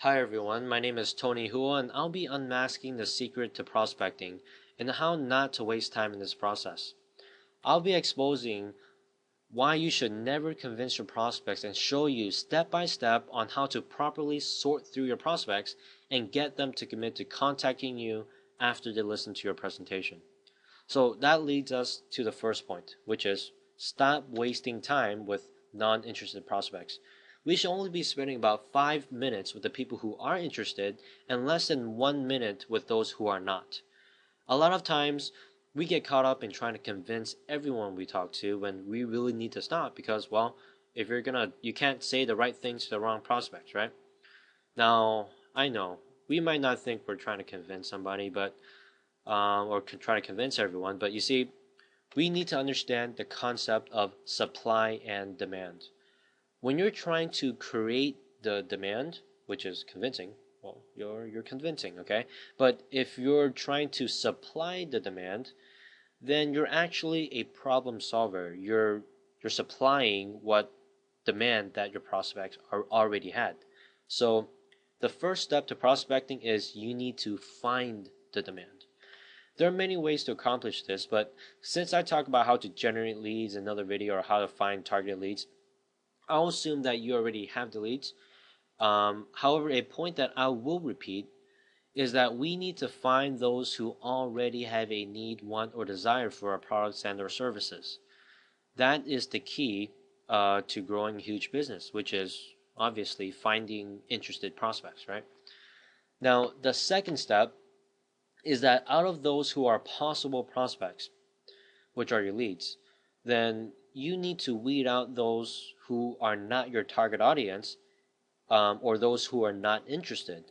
Hi everyone, my name is Tony Hua and I'll be unmasking the secret to prospecting and how not to waste time in this process. I'll be exposing why you should never convince your prospects and show you step by step on how to properly sort through your prospects and get them to commit to contacting you after they listen to your presentation. So that leads us to the first point, which is stop wasting time with non-interested prospects. We should only be spending about 5 minutes with the people who are interested and less than 1 minute with those who are not. A lot of times we get caught up in trying to convince everyone we talk to when we really need to stop because, well, if you can't say the right things to the wrong prospects, right? Now, I know we might not think we're trying to convince somebody, but or try to convince everyone. But you see, we need to understand the concept of supply and demand. When you're trying to create the demand, which is convincing, well, you're convincing, okay? But if you're trying to supply the demand, then you're actually a problem solver. You're supplying what demand that your prospects are already had. So the first step to prospecting is you need to find the demand. There are many ways to accomplish this, but since I talk about how to generate leads in another video or how to find targeted leads, I'll assume that you already have the leads. However, a point that I will repeat is that we need to find those who already have a need, want, or desire for our products and our services. That is the key to growing a huge business, which is obviously finding interested prospects, right? Now, the second step is that out of those who are possible prospects, which are your leads, then you need to weed out those who are not your target audience or those who are not interested.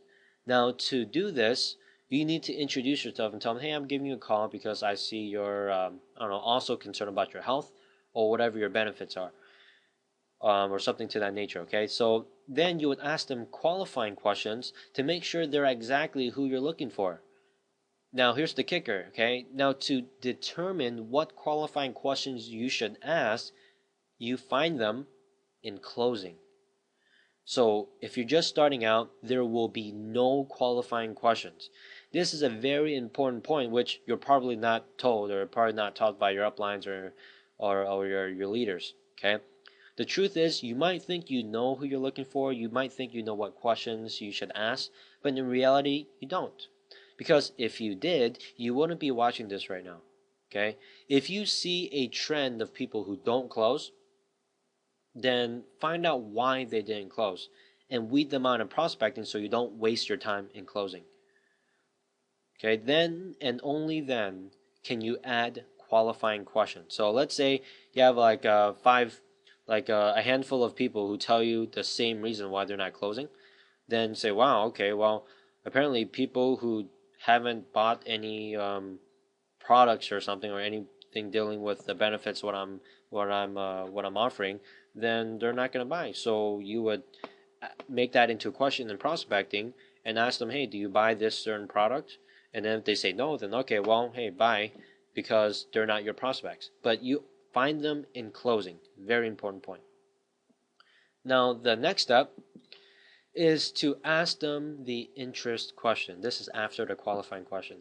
Now, to do this, you need to introduce yourself and tell them, hey, I'm giving you a call because I see you're, I don't know, also concerned about your health or whatever your benefits are, or something to that nature, okay? So then you would ask them qualifying questions to make sure they're exactly who you're looking for. Now, here's the kicker, okay? Now, to determine what qualifying questions you should ask, you find them in closing. So, if you're just starting out, there will be no qualifying questions. This is a very important point, which you're probably not told or probably not taught by your uplines or your leaders, okay? The truth is, you might think you know who you're looking for, you might think you know what questions you should ask, but in reality, you don't. Because if you did, you wouldn't be watching this right now. Okay? If you see a trend of people who don't close, then find out why they didn't close and weed them out in prospecting so you don't waste your time in closing. Okay? Then and only then can you add qualifying questions. So let's say you have like a handful of people who tell you the same reason why they're not closing. Then say, wow, okay, well, apparently people who haven't bought any products or something or anything dealing with the benefits what I'm offering, then they're not going to buy. So you would make that into a question in prospecting and ask them, hey, do you buy this certain product? And then if they say no, then okay, well, hey, buy, because they're not your prospects. But you find them in closing. Very important point. Now the next step is to ask them the interest question. This is after the qualifying question.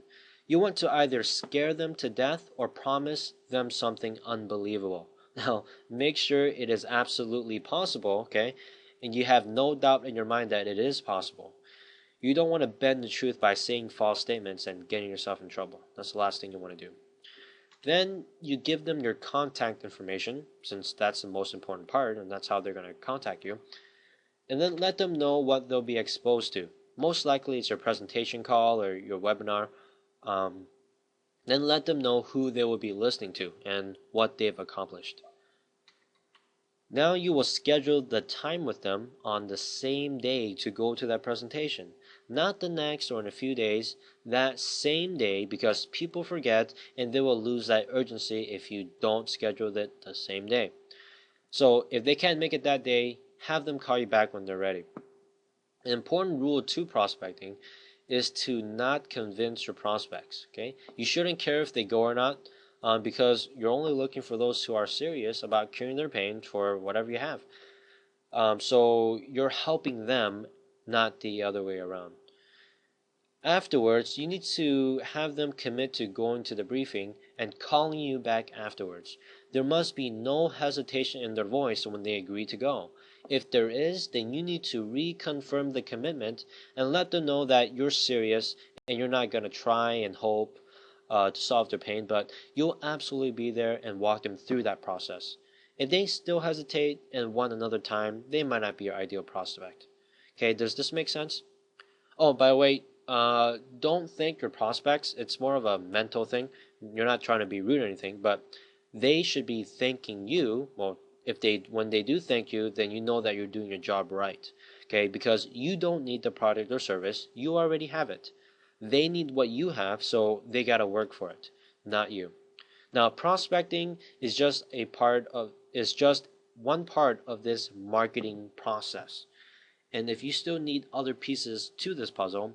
You want to either scare them to death or promise them something unbelievable. Now, make sure it is absolutely possible, okay? And you have no doubt in your mind that it is possible. You don't want to bend the truth by saying false statements and getting yourself in trouble. That's the last thing you want to do. Then you give them your contact information, since that's the most important part, and that's how they're going to contact you. And then let them know what they'll be exposed to. Most likely it's your presentation call or your webinar. Then let them know who they will be listening to and what they've accomplished. Now you will schedule the time with them on the same day to go to that presentation. Not the next or in a few days, that same day, because people forget and they will lose that urgency if you don't schedule it the same day. So if they can't make it that day, have them call you back when they're ready. An important rule to prospecting is to not convince your prospects. Okay, you shouldn't care if they go or not, because you're only looking for those who are serious about curing their pain for whatever you have. So you're helping them not the other way around. Afterwards, you need to have them commit to going to the briefing and calling you back afterwards. There must be no hesitation in their voice when they agree to go. If there is, then you need to reconfirm the commitment and let them know that you're serious and you're not going to try and hope to solve their pain, but you'll absolutely be there and walk them through that process. If they still hesitate and want another time, they might not be your ideal prospect. Okay, does this make sense? Oh, by the way, don't thank your prospects. It's more of a mental thing. You're not trying to be rude or anything, but they should be thanking you. Well, if they when they do thank you, then you know that you're doing your job right. Okay, because you don't need the product or service. You already have it. They need what you have, so they gotta work for it, not you. Now, prospecting is just one part of this marketing process. And if you still need other pieces to this puzzle,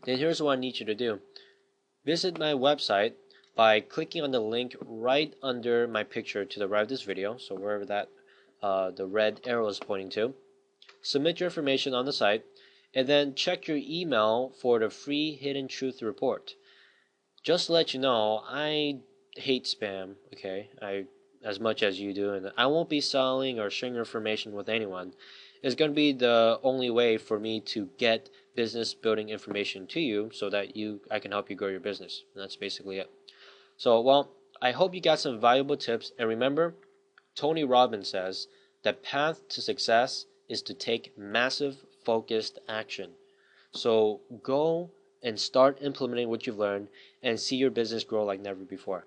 then here's what I need you to do. Visit my website by clicking on the link right under my picture to the right of this video, so wherever that the red arrow is pointing to. Submit your information on the site, and then check your email for the free Hidden Truth report. Just to let you know, I hate spam, okay? As much as you do, and I won't be selling or sharing information with anyone. It's going to be the only way for me to get business building information to you so that I can help you grow your business. And that's basically it. So, well, I hope you got some valuable tips, and remember, Tony Robbins says the path to success is to take massive focused action. So go and start implementing what you've learned and see your business grow like never before.